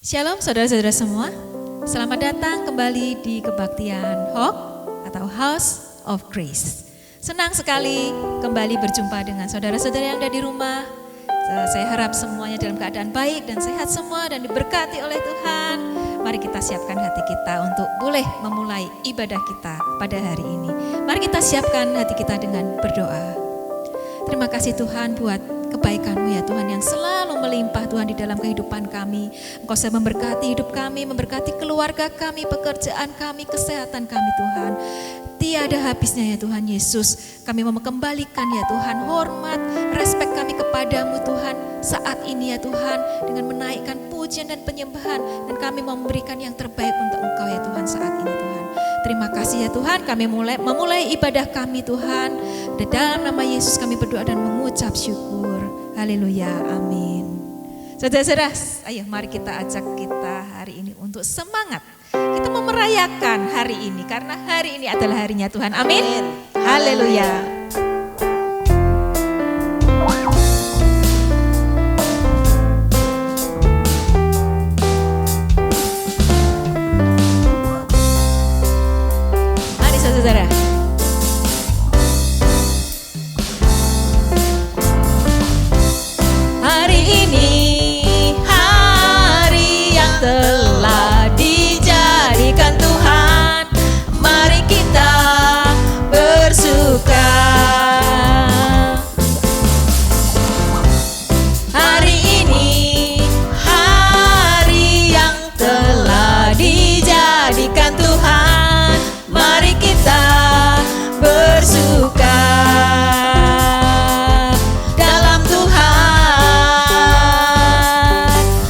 Shalom saudara-saudara semua, selamat datang kembali di kebaktian Hope atau House of Grace. Senang sekali kembali berjumpa dengan saudara-saudara yang ada di rumah. Saya harap semuanya dalam keadaan baik dan sehat semua dan diberkati oleh Tuhan. Mari kita siapkan hati kita untuk boleh memulai ibadah kita pada hari ini. Mari kita siapkan hati kita dengan berdoa. Terima kasih Tuhan buat kebaikan-Mu ya Tuhan yang selalu melimpah Tuhan di dalam kehidupan kami. Engkau sudah memberkati hidup kami, memberkati keluarga kami, pekerjaan kami, kesehatan kami Tuhan. Tiada habisnya ya Tuhan Yesus. Kami mau mengembalikan ya Tuhan hormat, respek kami kepadamu Tuhan saat ini ya Tuhan dengan menaikkan pujian dan penyembahan. Dan kami mau memberikan yang terbaik untuk Engkau ya Tuhan saat ini Tuhan. Terima kasih ya Tuhan, kami memulai ibadah kami Tuhan. Di dalam nama Yesus kami berdoa dan mengucap syukur. Haleluya, amin. Saudara-saudara, ayo mari kita ajak kita hari ini untuk semangat. Kita mau merayakan hari ini karena hari ini adalah harinya Tuhan. Amin. Haleluya. Mari saudara. Hari ini hari yang telah dijadikan Tuhan, mari kita bersuka. Hari ini hari yang telah dijadikan Tuhan, mari kita bersuka. Dalam Tuhan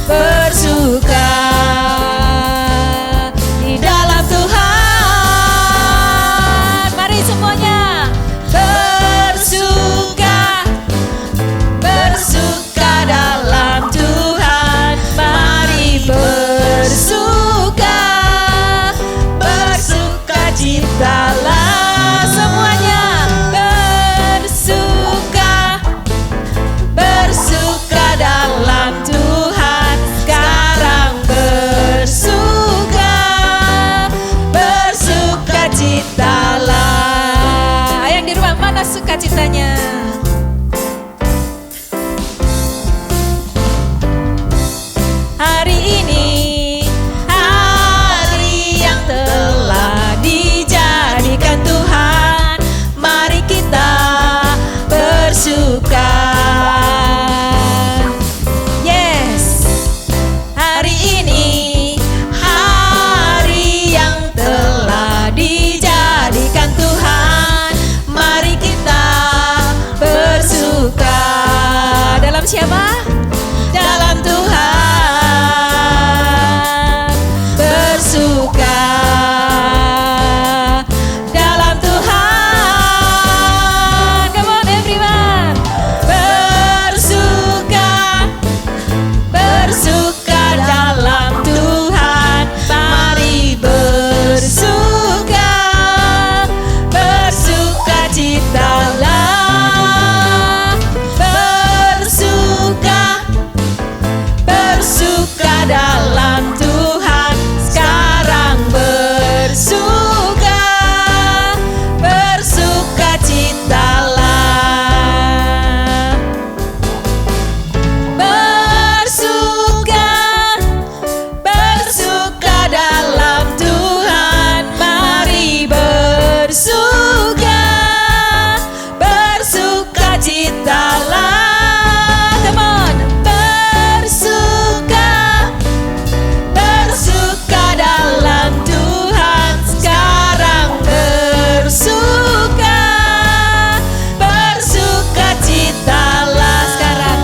bersuka, di dalam Tuhan. Mari semuanya bersuka, bersuka dalam Tuhan. Mari bersuka, bersuka citalah semuanya. Bersuka, bersuka dalam Tuhan. Sekarang bersuka, bersuka citalah. Yang di rumah mana sukacitanya? Hari ini hari yang telah dijadikan Tuhan, mari kita bersuka. Yes, hari ini hari yang telah dijadikan Tuhan, mari kita bersuka. Dalam siapa? Dalam Tuhan bersuka. Dalam Tuhan, come on everyone. Bersuka, bersuka dalam Tuhan. Mari bersuka, bersuka citalah. Bersuka, bersuka dalam Tuhan. Sekarang bersuka, bersuka citalah. Bersuka, bersuka dalam Tuhan. Mari bersuka, bersuka citalah. Come on. Bersuka, bersuka dalam Tuhan. Sekarang bersuka, bersuka citalah. Sekarang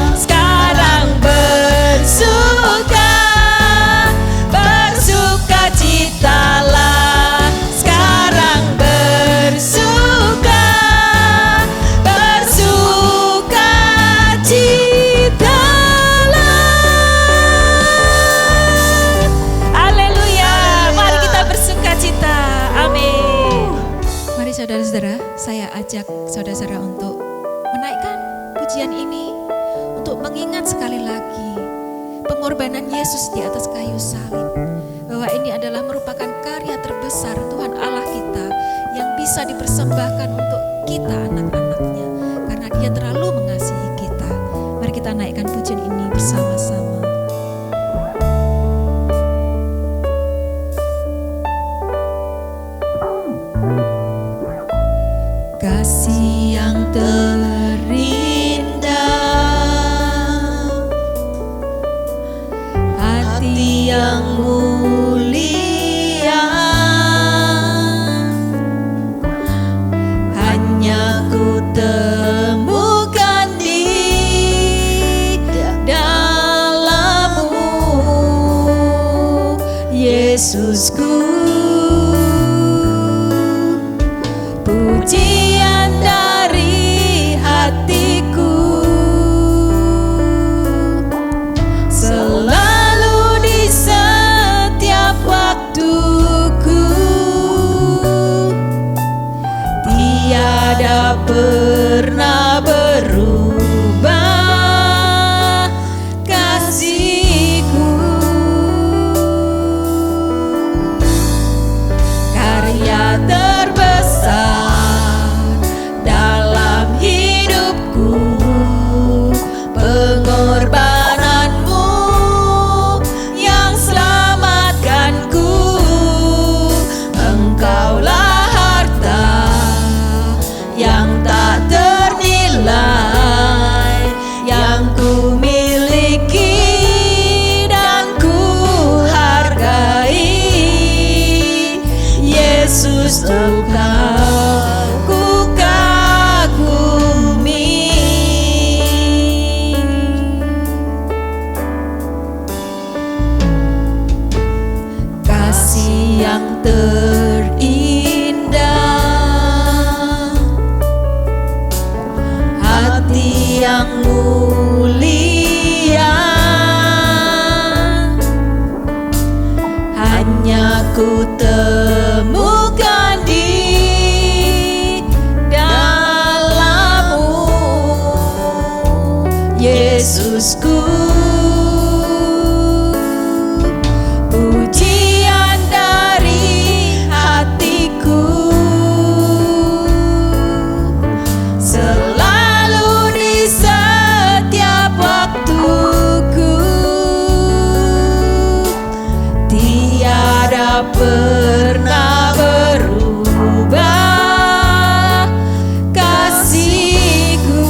bersuka, bersuka citalah. Sekarang bersuka, bersuka citalah. Haleluya. Mari kita bersuka cita. Amin. Mari saudara-saudara, saya ajak saudara-saudara untuk menaikkan pujian ini untuk mengingat sekali lagi pengorbanan Yesus di atas kayu salib, bahwa ini adalah merupakan karya terbesar Tuhan Allah kita yang bisa dipersembahkan untuk kita anak-anaknya, karena Dia terlalu mengasihi kita. Mari kita naikkan pujian ini bersama-sama. Kasih yang terindah, hati yang mulia, hanya ku temukan di dalam-Mu, Yesusku. Pujian dari hatiku, selalu di setiap waktuku, tiada pernah berubah kasih-Ku. Karya terbesar dalam hidupku, pengorbananmu yang selamatkanku. Engkaulah harta yang tak ternilai, yang ku miliki dan ku hargai. Yesus, Engkau ku kagumi. Kasih yang terindah, hati yang mulia, hanya ku temukan di dalam-Mu, Yesusku. Pujian dari hatiku, selalu di setiap waktuku, tiada pernah berubah kasih-Ku.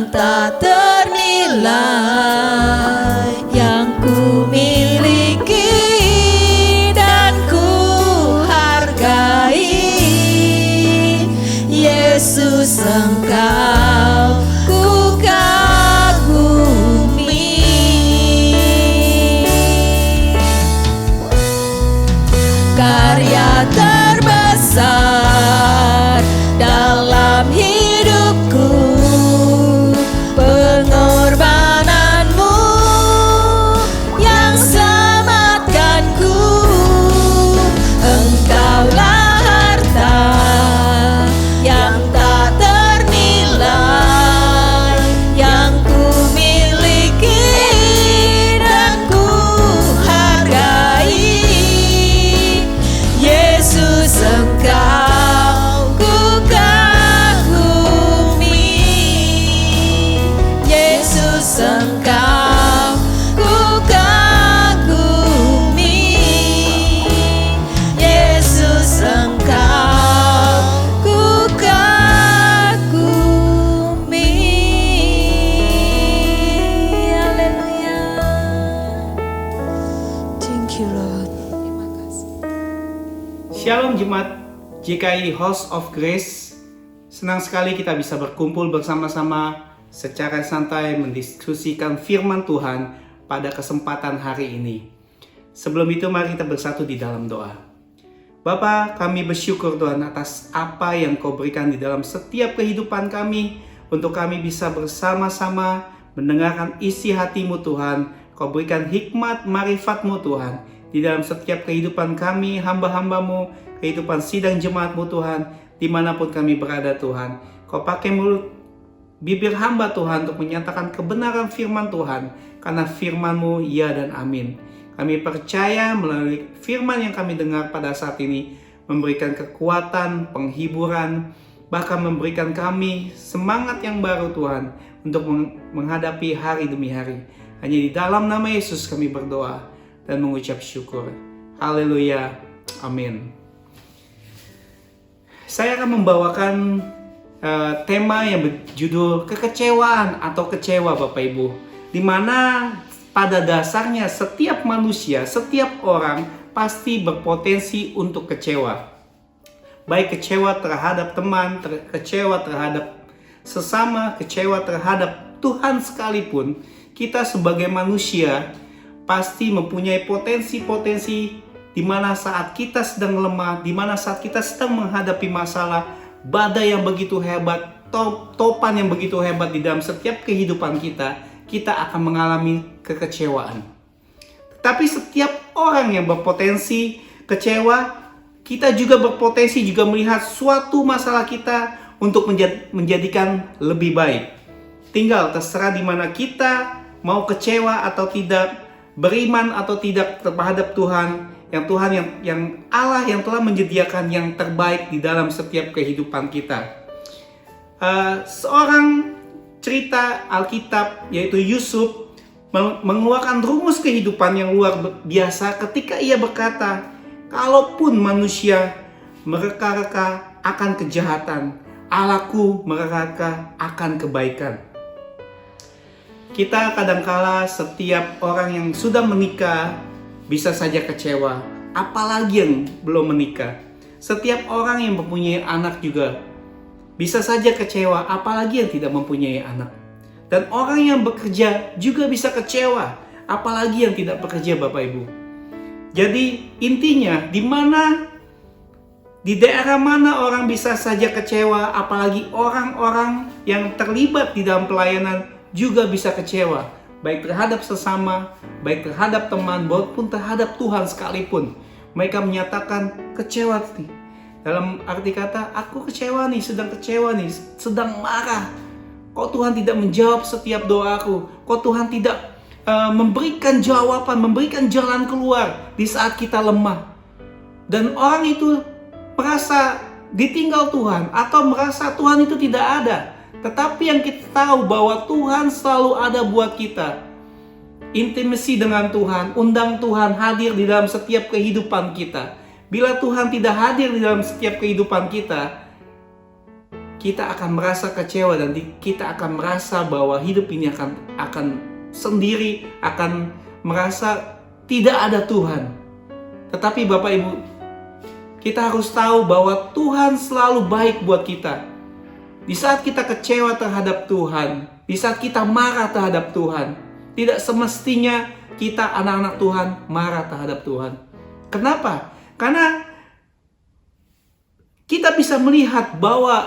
yang tak ternilai, yang ku miliki dan ku hargai. Yesus, Engkau ku kagumi. Karya terbesar dalam hidupku, pengorbananmu yang selamatkanku. Engkaulah harta yang tak ternilai, yang ku miliki dan ku hargai. Yesus, Engkau ku kagumi. Yesus, Engkau ku kagumi. Yesus, Engkau ku kagumi. Haleluya. Thank you, Lord. Terima kasih. Shalom Jemaat GKI House of Grace. Senang sekali kita bisa berkumpul bersama-sama secara santai mendiskusikan firman Tuhan pada kesempatan hari ini. Sebelum itu mari kita bersatu di dalam doa. Bapa, kami bersyukur Tuhan atas apa yang Kau berikan di dalam setiap kehidupan kami, untuk kami bisa bersama-sama mendengarkan isi hati-Mu Tuhan. Kau berikan hikmat marifat-Mu Tuhan di dalam setiap kehidupan kami, hamba-hamba-Mu, kehidupan sidang jemaat-Mu Tuhan, dimanapun kami berada Tuhan. Kau pakai mulut bibir hamba Tuhan untuk menyatakan kebenaran firman Tuhan, karena firman-Mu ya dan amin. Kami percaya melalui firman yang kami dengar pada saat ini memberikan kekuatan, penghiburan, bahkan memberikan kami semangat yang baru Tuhan untuk menghadapi hari demi hari. Hanya di dalam nama Yesus kami berdoa dan mengucap syukur. Haleluya. Amin. Saya akan membawakan tema yang berjudul kekecewaan atau kecewa Bapak Ibu. Di mana pada dasarnya setiap manusia, setiap orang pasti berpotensi untuk kecewa. Baik kecewa terhadap teman, kecewa terhadap sesama, kecewa terhadap Tuhan sekalipun, kita sebagai manusia pasti mempunyai potensi-potensi di mana saat kita sedang lemah, di mana saat kita sedang menghadapi masalah, badai yang begitu hebat, topan yang begitu hebat di dalam setiap kehidupan kita, kita akan mengalami kekecewaan. Tetapi setiap orang yang berpotensi kecewa, kita juga berpotensi juga melihat suatu masalah kita untuk menjadikan lebih baik. Tinggal terserah di mana kita mau kecewa atau tidak, beriman atau tidak terhadap Tuhan, yang Allah yang telah menyediakan yang terbaik di dalam setiap kehidupan kita. Seorang cerita Alkitab yaitu Yusuf mengeluarkan rumus kehidupan yang luar biasa ketika ia berkata, kalaupun manusia mereka-reka akan kejahatan, Allahku mereka akan kebaikan. Kita kadangkala setiap orang yang sudah menikah bisa saja kecewa, apalagi yang belum menikah. Setiap orang yang mempunyai anak juga bisa saja kecewa, apalagi yang tidak mempunyai anak. Dan orang yang bekerja juga bisa kecewa, apalagi yang tidak bekerja Bapak Ibu. Jadi intinya di daerah mana orang bisa saja kecewa, apalagi orang-orang yang terlibat di dalam pelayanan juga bisa kecewa, baik terhadap sesama, baik terhadap teman, maupun terhadap Tuhan sekalipun. Mereka menyatakan kecewa nih. Dalam arti kata, aku kecewa nih, sedang marah. Kok Tuhan tidak menjawab setiap doaku? Kok Tuhan tidak memberikan jawaban, memberikan jalan keluar di saat kita lemah? Dan orang itu merasa ditinggal Tuhan, atau merasa Tuhan itu tidak ada. Tetapi yang kita tahu bahwa Tuhan selalu ada buat kita. Intimasi dengan Tuhan, undang Tuhan hadir di dalam setiap kehidupan kita. Bila Tuhan tidak hadir di dalam setiap kehidupan kita, kita akan merasa kecewa dan kita akan merasa bahwa hidup ini akan sendiri, akan merasa tidak ada Tuhan. Tetapi Bapak Ibu, kita harus tahu bahwa Tuhan selalu baik buat kita. Di saat kita kecewa terhadap Tuhan, di saat kita marah terhadap Tuhan, tidak semestinya kita anak-anak Tuhan marah terhadap Tuhan. Kenapa? Karena kita bisa melihat bahwa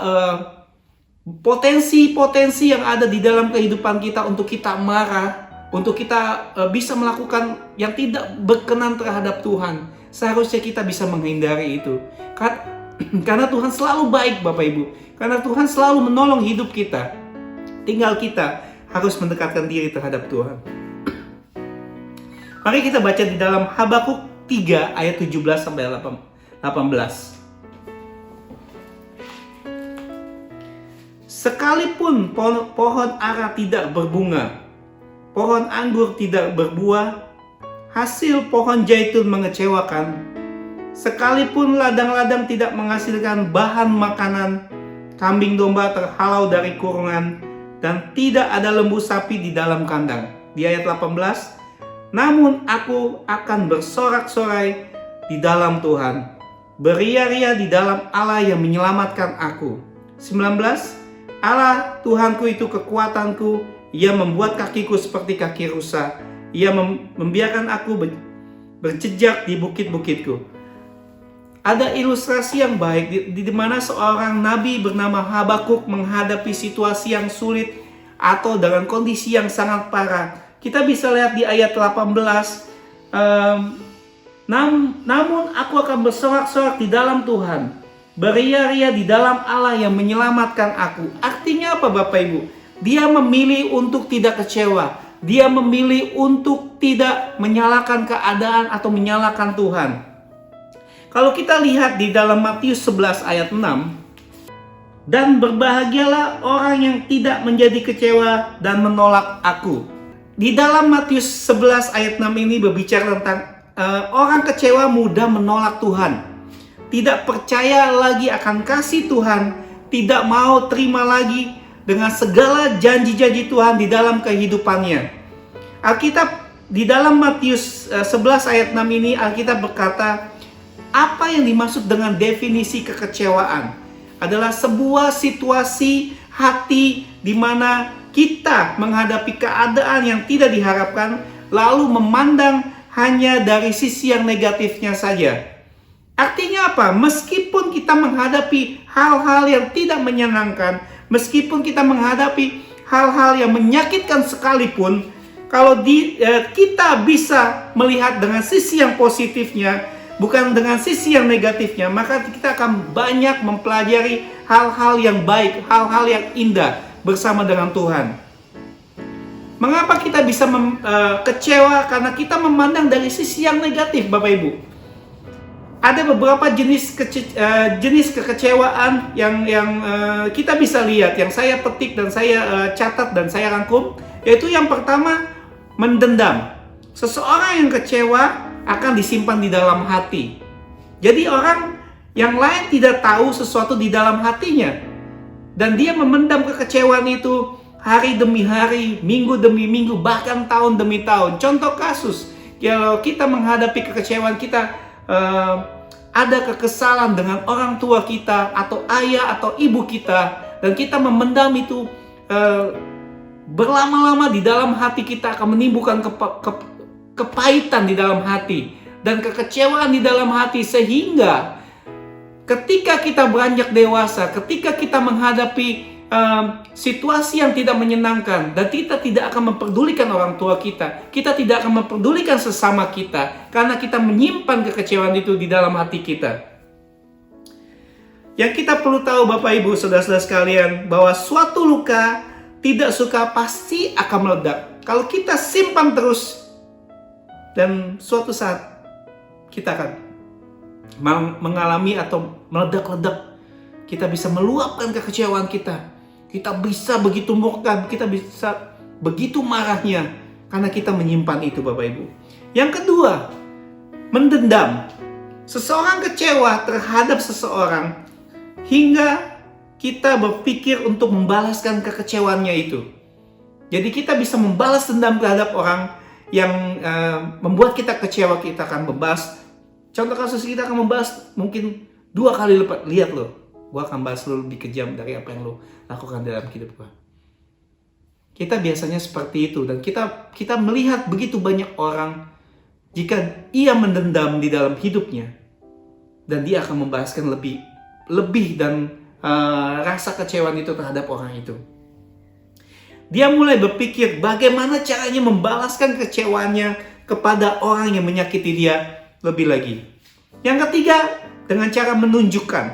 potensi-potensi yang ada di dalam kehidupan kita untuk kita marah, untuk kita bisa melakukan yang tidak berkenan terhadap Tuhan. Seharusnya kita bisa menghindari itu. Karena Tuhan selalu baik Bapak Ibu. Karena Tuhan selalu menolong hidup kita. Tinggal kita harus mendekatkan diri terhadap Tuhan. Mari kita baca di dalam Habakuk 3 ayat 17 sampai 18. Sekalipun pohon ara tidak berbunga, pohon anggur tidak berbuah, hasil pohon zaitun mengecewakan, sekalipun ladang-ladang tidak menghasilkan bahan makanan, kambing domba terhalau dari kurungan, dan tidak ada lembu sapi di dalam kandang. Di ayat 18, namun aku akan bersorak-sorai di dalam Tuhan, beria-ria di dalam Allah yang menyelamatkan aku. 19, Allah Tuhanku itu kekuatanku, Ia membuat kakiku seperti kaki rusa, Ia membiarkan aku berjejak di bukit-bukitku. Ada ilustrasi yang baik di mana seorang nabi bernama Habakuk menghadapi situasi yang sulit atau dengan kondisi yang sangat parah. Kita bisa lihat di ayat 18, namun aku akan bersorak-sorak di dalam Tuhan, beria-ria di dalam Allah yang menyelamatkan aku. Artinya apa Bapak Ibu? Dia memilih untuk tidak kecewa. Dia memilih untuk tidak menyalahkan keadaan atau menyalahkan Tuhan. Kalau kita lihat di dalam Matius 11 ayat 6, dan berbahagialah orang yang tidak menjadi kecewa dan menolak aku. Di dalam Matius 11 ayat 6 ini berbicara tentang orang kecewa mudah menolak Tuhan. Tidak percaya lagi akan kasih Tuhan, tidak mau terima lagi dengan segala janji-janji Tuhan di dalam kehidupannya. Alkitab di dalam Matius 11 ayat 6 ini Alkitab berkata, apa yang dimaksud dengan definisi kekecewaan? Adalah sebuah situasi hati di mana kita menghadapi keadaan yang tidak diharapkan, lalu memandang hanya dari sisi yang negatifnya saja. Artinya apa? Meskipun kita menghadapi hal-hal yang tidak menyenangkan, meskipun kita menghadapi hal-hal yang menyakitkan sekalipun, kalau kita bisa melihat dengan sisi yang positifnya, bukan dengan sisi yang negatifnya, maka kita akan banyak mempelajari hal-hal yang baik, hal-hal yang indah bersama dengan Tuhan. Mengapa kita bisa kecewa? Karena kita memandang dari sisi yang negatif, Bapak Ibu. Ada beberapa jenis kekecewaan yang kita bisa lihat, yang saya petik dan saya catat dan saya rangkum, yaitu yang pertama, mendendam. Seseorang yang kecewa akan disimpan di dalam hati. Jadi orang yang lain tidak tahu sesuatu di dalam hatinya, dan dia memendam kekecewaan itu hari demi hari, minggu demi minggu, bahkan tahun demi tahun. Contoh kasus, kalau kita menghadapi kekecewaan, kita ada kekesalan dengan orang tua kita atau ayah atau ibu kita, dan kita memendam itu berlama-lama di dalam hati, kita akan menimbulkan kepahitan di dalam hati dan kekecewaan di dalam hati, sehingga ketika kita beranjak dewasa, ketika kita menghadapi situasi yang tidak menyenangkan dan kita tidak akan memperdulikan orang tua kita, kita tidak akan memperdulikan sesama kita karena kita menyimpan kekecewaan itu di dalam hati kita. Yang kita perlu tahu Bapak Ibu, saudara-saudara sekalian, bahwa suatu luka tidak suka pasti akan meledak. Kalau kita simpan terus, dan suatu saat kita akan mengalami atau meledak-ledak. Kita bisa meluapkan kekecewaan kita. Kita bisa begitu murka, kita bisa begitu marahnya karena kita menyimpan itu, Bapak Ibu. Yang kedua, mendendam. Seseorang kecewa terhadap seseorang hingga kita berpikir untuk membalaskan kekecewaannya itu. Jadi kita bisa membalas dendam terhadap orang yang membuat kita kecewa. Kita akan membalas, contoh kasus kita akan membalas mungkin 2 kali lipat. Lihat lo, gue akan balas lo lebih kejam dari apa yang lo lakukan dalam hidup gue. Kita biasanya seperti itu, dan kita melihat begitu banyak orang, jika ia mendendam di dalam hidupnya, dan dia akan membalaskan lebih dan rasa kecewaan itu terhadap orang itu. Dia mulai berpikir bagaimana caranya membalaskan kecewaannya kepada orang yang menyakiti dia lebih lagi. Yang ketiga, dengan cara menunjukkan.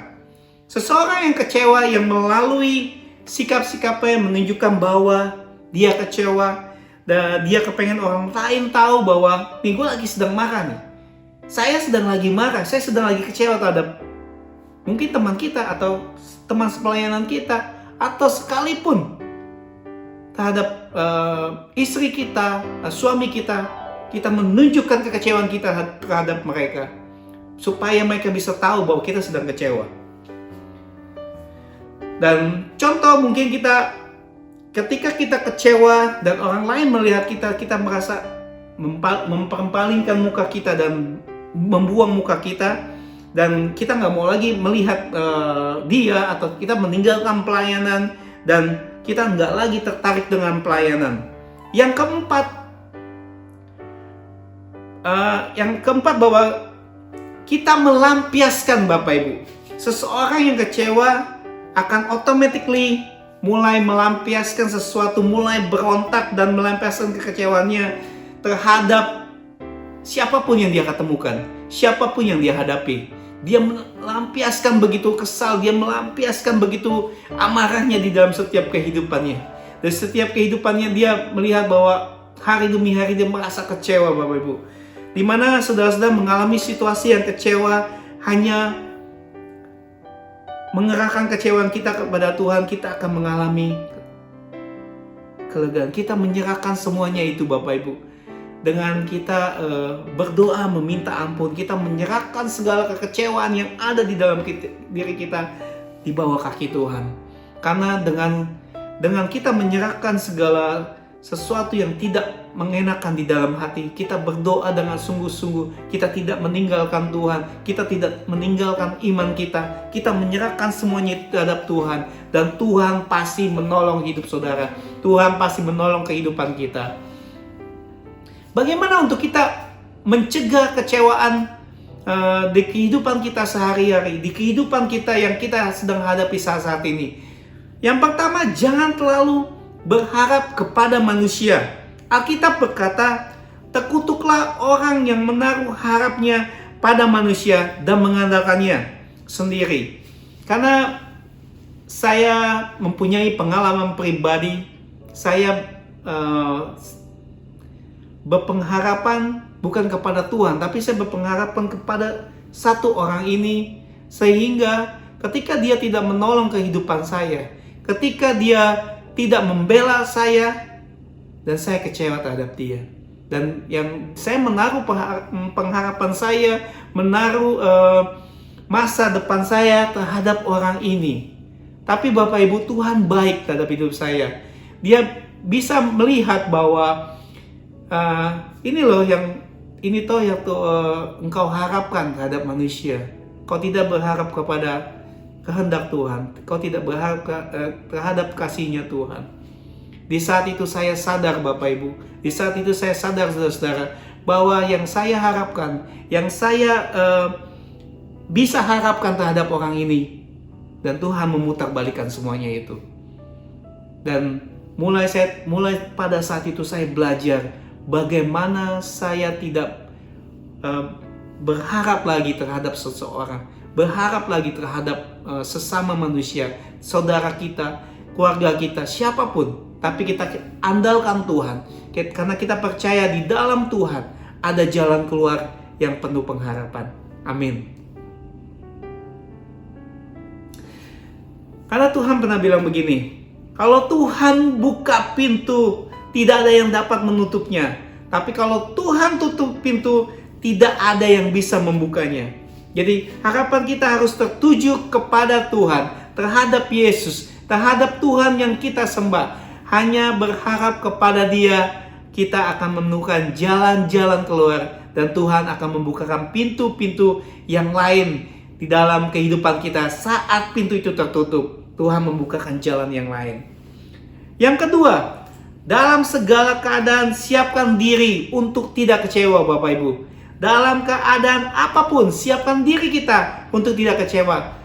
Seseorang yang kecewa, yang melalui sikap-sikapnya menunjukkan bahwa dia kecewa, dan dia kepengen orang lain tahu bahwa nih gue lagi sedang marah nih. Saya sedang lagi marah, saya sedang lagi kecewa terhadap mungkin teman kita atau teman sepelayanan kita, atau sekalipun terhadap istri kita, suami kita. Kita menunjukkan kekecewaan kita terhadap mereka supaya mereka bisa tahu bahwa kita sedang kecewa. Dan contoh mungkin ketika kita kecewa dan orang lain melihat kita merasa memperpalingkan muka kita dan membuang muka kita, dan kita nggak mau lagi melihat dia, atau kita meninggalkan pelayanan dan kita nggak lagi tertarik dengan pelayanan. Yang keempat bahwa kita melampiaskan, Bapak Ibu. Seseorang yang kecewa akan automatically mulai melampiaskan sesuatu, mulai berontak dan melampiaskan kekecewaannya terhadap siapapun yang dia ketemukan, siapapun yang dia hadapi. Dia melampiaskan begitu kesal, dia melampiaskan begitu amarahnya di dalam setiap kehidupannya. Dan setiap kehidupannya dia melihat bahwa hari demi hari dia merasa kecewa, Bapak Ibu. Di mana saudara-saudara mengalami situasi yang kecewa, hanya mengerahkan kecewaan kita kepada Tuhan, kita akan mengalami kelegaan. Kita menyerahkan semuanya itu, Bapak Ibu. Dengan kita berdoa meminta ampun, kita menyerahkan segala kekecewaan yang ada di dalam diri kita di bawah kaki Tuhan. Karena dengan kita menyerahkan segala sesuatu yang tidak mengenakan di dalam hati, kita berdoa dengan sungguh-sungguh, kita tidak meninggalkan Tuhan, kita tidak meninggalkan iman kita, kita menyerahkan semuanya terhadap Tuhan, dan Tuhan pasti menolong hidup saudara, Tuhan pasti menolong kehidupan kita. Bagaimana untuk kita mencegah kecewaan di kehidupan kita sehari-hari, di kehidupan kita yang kita sedang hadapi saat ini? Yang pertama, jangan terlalu berharap kepada manusia. Alkitab berkata, terkutuklah orang yang menaruh harapnya pada manusia dan mengandalkannya sendiri. Karena saya mempunyai pengalaman pribadi, saya berpengharapan bukan kepada Tuhan, tapi saya berpengharapan kepada satu orang ini, sehingga ketika dia tidak menolong kehidupan saya, ketika dia tidak membela saya, dan saya kecewa terhadap dia. Dan yang saya menaruh pengharapan saya, menaruh masa depan saya terhadap orang ini. Tapi Bapak Ibu, Tuhan baik terhadap hidup saya. Dia bisa melihat bahwa ini engkau harapkan terhadap manusia. Kau tidak berharap kepada kehendak Tuhan, kau tidak berharap terhadap kasih-Nya Tuhan. Di saat itu saya sadar, Bapak Ibu, di saat itu saya sadar, saudara-saudara, bahwa yang saya harapkan, yang saya bisa harapkan terhadap orang ini, dan Tuhan memutarbalikkan semuanya itu. Dan mulai pada saat itu saya belajar bagaimana saya tidak berharap lagi terhadap seseorang, berharap lagi terhadap sesama manusia, saudara kita, keluarga kita, siapapun. Tapi kita andalkan Tuhan, karena kita percaya di dalam Tuhan ada jalan keluar yang penuh pengharapan. Amin. Karena Tuhan pernah bilang begini, kalau Tuhan buka pintu, tidak ada yang dapat menutupnya. Tapi kalau Tuhan tutup pintu, tidak ada yang bisa membukanya. Jadi harapan kita harus tertuju kepada Tuhan, terhadap Yesus, terhadap Tuhan yang kita sembah. Hanya berharap kepada Dia, kita akan menemukan jalan-jalan keluar, dan Tuhan akan membukakan pintu-pintu yang lain di dalam kehidupan kita. Saat pintu itu tertutup, Tuhan membukakan jalan yang lain. Yang kedua, dalam segala keadaan siapkan diri untuk tidak kecewa, Bapak Ibu. Dalam keadaan apapun, siapkan diri kita untuk tidak kecewa.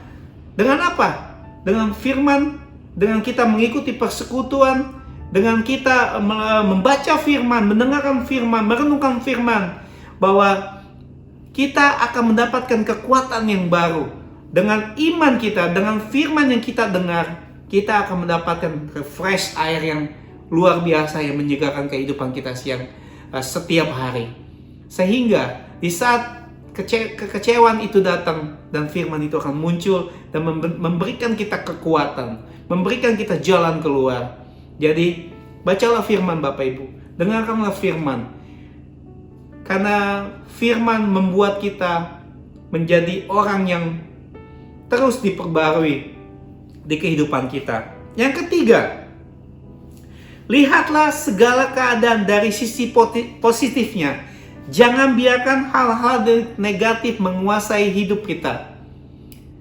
Dengan apa? Dengan firman, dengan kita mengikuti persekutuan, dengan kita membaca firman, mendengarkan firman, merenungkan firman, bahwa kita akan mendapatkan kekuatan yang baru. Dengan iman kita, dengan firman yang kita dengar, kita akan mendapatkan fresh air yang luar biasa yang menyegarkan kehidupan kita setiap hari. Sehingga di saat kekecewaan itu datang dan firman itu akan muncul dan memberikan kita kekuatan, memberikan kita jalan keluar. Jadi bacalah firman, Bapak Ibu, dengarkanlah firman. Karena firman membuat kita menjadi orang yang terus diperbarui di kehidupan kita. Yang ketiga, lihatlah segala keadaan dari sisi positifnya. Jangan biarkan hal-hal negatif menguasai hidup kita.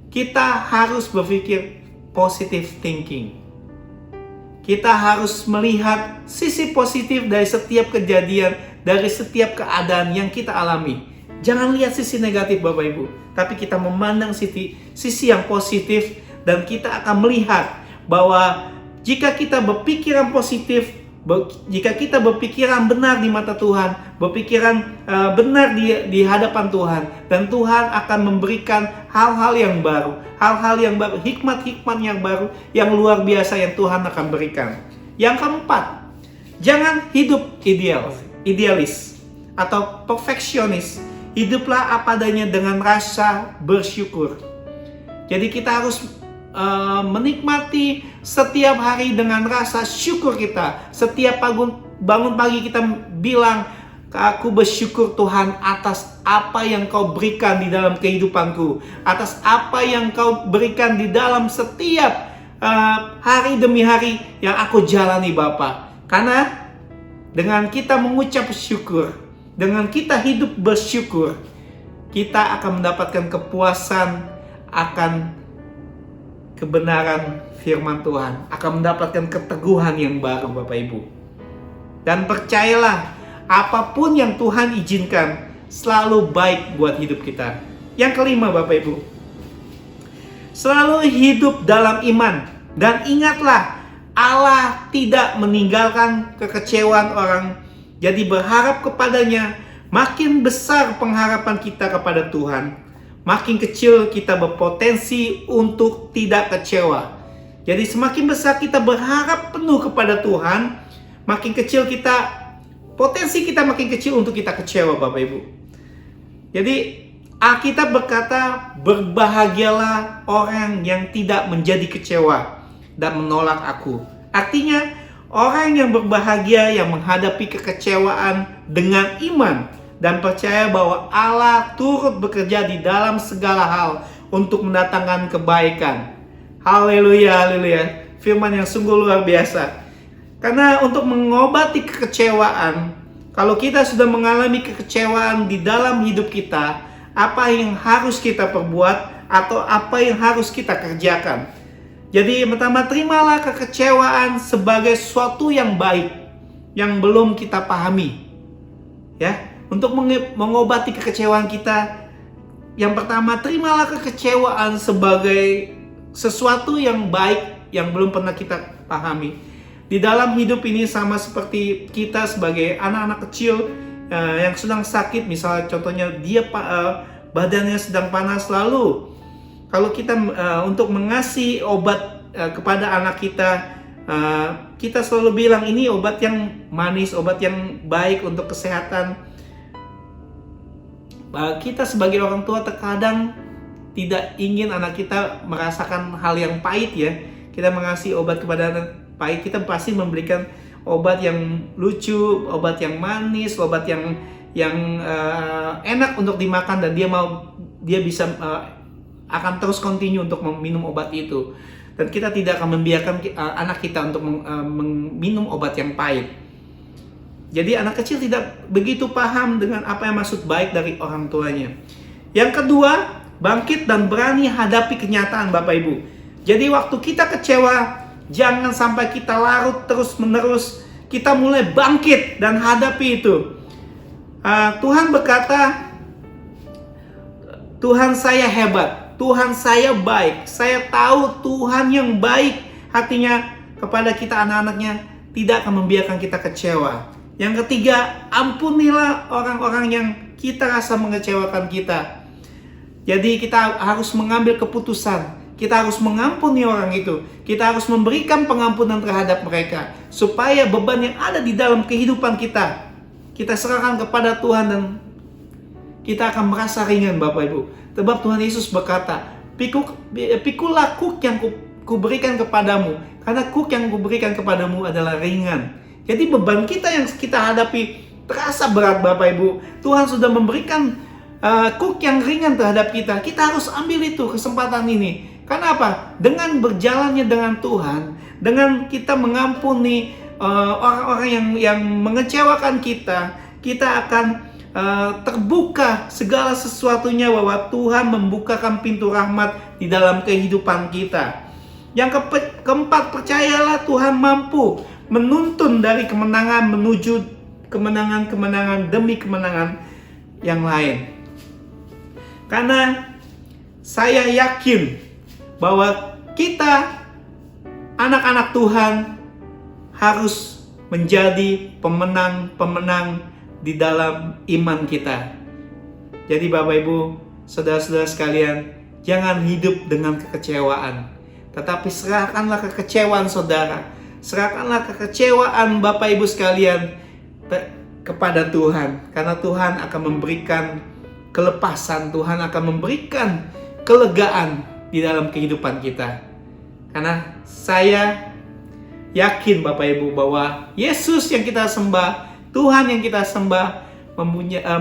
Kita harus berpikir positive thinking. Kita harus melihat sisi positif dari setiap kejadian, dari setiap keadaan yang kita alami. Jangan lihat sisi negatif, Bapak Ibu, tapi kita memandang sisi yang positif, dan kita akan melihat bahwa jika kita berpikiran positif, jika kita berpikiran benar di mata Tuhan, berpikiran benar di hadapan Tuhan, dan Tuhan akan memberikan hal-hal yang baru, hikmat-hikmat yang baru, yang luar biasa yang Tuhan akan berikan. Yang keempat, jangan hidup idealis atau perfeksionis. Hiduplah apa adanya dengan rasa bersyukur. Jadi kita harus menikmati setiap hari dengan rasa syukur kita. Setiap bangun pagi kita bilang, aku bersyukur Tuhan atas apa yang kau berikan di dalam kehidupanku, atas apa yang kau berikan di dalam setiap hari demi hari yang aku jalani, Bapa. Karena dengan kita mengucap syukur, dengan kita hidup bersyukur, kita akan mendapatkan kepuasan akan kebenaran firman Tuhan, akan mendapatkan keteguhan yang baru, Bapak Ibu. Dan percayalah, apapun yang Tuhan izinkan selalu baik buat hidup kita. Yang kelima, Bapak Ibu, selalu hidup dalam iman. Dan ingatlah, Allah tidak meninggalkan kekecewaan orang. Jadi berharap kepadanya. Makin besar pengharapan kita kepada Tuhan, makin kecil kita berpotensi untuk tidak kecewa. Jadi semakin besar kita berharap penuh kepada Tuhan, makin kecil potensi kita makin kecil untuk kita kecewa, Bapak Ibu. Jadi Alkitab berkata, berbahagialah orang yang tidak menjadi kecewa dan menolak aku. Artinya, orang yang berbahagia yang menghadapi kekecewaan dengan iman dan percaya bahwa Allah turut bekerja di dalam segala hal untuk mendatangkan kebaikan. Haleluya, haleluya. Firman yang sungguh luar biasa. Karena untuk mengobati kekecewaan, kalau kita sudah mengalami kekecewaan di dalam hidup kita, apa yang harus kita perbuat atau apa yang harus kita kerjakan? Jadi pertama, terimalah kekecewaan sebagai sesuatu yang baik yang belum kita pahami. Ya. Untuk mengobati kekecewaan kita, yang pertama, terimalah kekecewaan sebagai sesuatu yang baik yang belum pernah kita pahami. Di dalam hidup ini sama seperti kita sebagai anak-anak kecil yang sedang sakit, misalnya contohnya dia badannya sedang panas, lalu kalau kita untuk mengasih obat kepada anak kita, kita selalu bilang ini obat yang manis, obat yang baik untuk kesehatan. Kita sebagai orang tua terkadang tidak ingin anak kita merasakan hal yang pahit, ya. Kita mengasih obat kepada anak pahit, kita pasti memberikan obat yang lucu, obat yang manis, obat yang enak untuk dimakan, dan dia bisa akan terus continue untuk meminum obat itu. dan kita tidak akan membiarkan anak kita untuk minum obat yang pahit. Jadi anak kecil tidak begitu paham dengan apa yang maksud baik dari orang tuanya. Yang kedua, bangkit dan berani hadapi kenyataan Bapak Ibu. Jadi waktu kita kecewa, jangan sampai kita larut terus menerus. Kita mulai bangkit dan hadapi itu. Tuhan berkata, Tuhan saya hebat, Tuhan saya baik, saya tahu Tuhan yang baik hatinya kepada kita anak-anaknya, tidak akan membiarkan kita kecewa. Yang ketiga, ampunilah orang-orang yang kita rasa mengecewakan kita. Jadi kita harus mengambil keputusan, kita harus mengampuni orang itu, kita harus memberikan pengampunan terhadap mereka, supaya beban yang ada di dalam kehidupan kita serahkan kepada Tuhan dan kita akan merasa ringan Bapak Ibu. Sebab Tuhan Yesus berkata, pikulah kuk yang kuberikan kepadamu, karena kuk yang kuberikan kepadamu adalah ringan. Jadi beban kita yang kita hadapi terasa berat Bapak Ibu. Tuhan sudah memberikan kuk yang ringan terhadap kita. Kita harus ambil itu, kesempatan ini. Karena apa? Dengan berjalannya dengan Tuhan, dengan kita mengampuni orang-orang yang mengecewakan kita, kita akan terbuka segala sesuatunya, bahwa Tuhan membukakan pintu rahmat di dalam kehidupan kita. Yang keempat, percayalah Tuhan mampu menuntun dari kemenangan menuju kemenangan demi kemenangan yang lain. Karena saya yakin bahwa kita anak-anak Tuhan harus menjadi pemenang-pemenang di dalam iman kita. Jadi Bapak Ibu, saudara-saudara sekalian, jangan hidup dengan kekecewaan, tetapi serahkanlah kekecewaan saudara, serahkanlah kekecewaan Bapak Ibu sekalian kepada Tuhan, karena Tuhan akan memberikan kelepasan, Tuhan akan memberikan kelegaan di dalam kehidupan kita. Karena saya yakin Bapak Ibu bahwa Yesus yang kita sembah, Tuhan yang kita sembah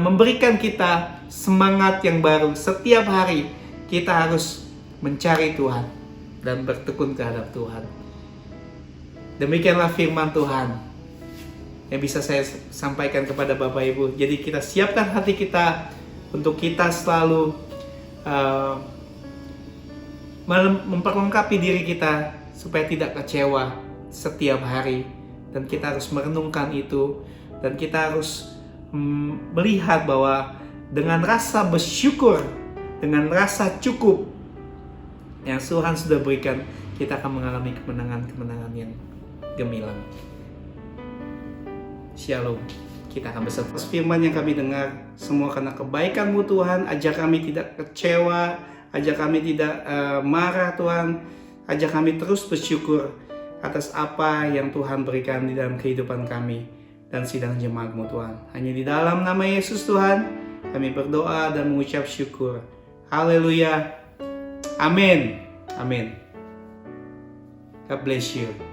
memberikan kita semangat yang baru. Setiap hari kita harus mencari Tuhan dan bertekun terhadap Tuhan. Demikianlah firman Tuhan yang bisa saya sampaikan kepada Bapak Ibu. Jadi kita siapkan hati kita untuk kita selalu memperlengkapi diri kita supaya tidak kecewa setiap hari. Dan kita harus merenungkan itu. Dan kita harus melihat bahwa dengan rasa bersyukur, dengan rasa cukup yang Tuhan sudah berikan, kita akan mengalami kemenangan-kemenangan yang gemilang. Shalom. Kita akan bersatu. Firman yang kami dengar semua karena kebaikan-Mu Tuhan. Ajak kami tidak kecewa, ajak kami tidak marah Tuhan. Ajak kami terus bersyukur atas apa yang Tuhan berikan di dalam kehidupan kami dan sidang jemaat-Mu Tuhan. Hanya di dalam nama Yesus Tuhan kami berdoa dan mengucap syukur. Haleluya. Amin. Amin. God bless you.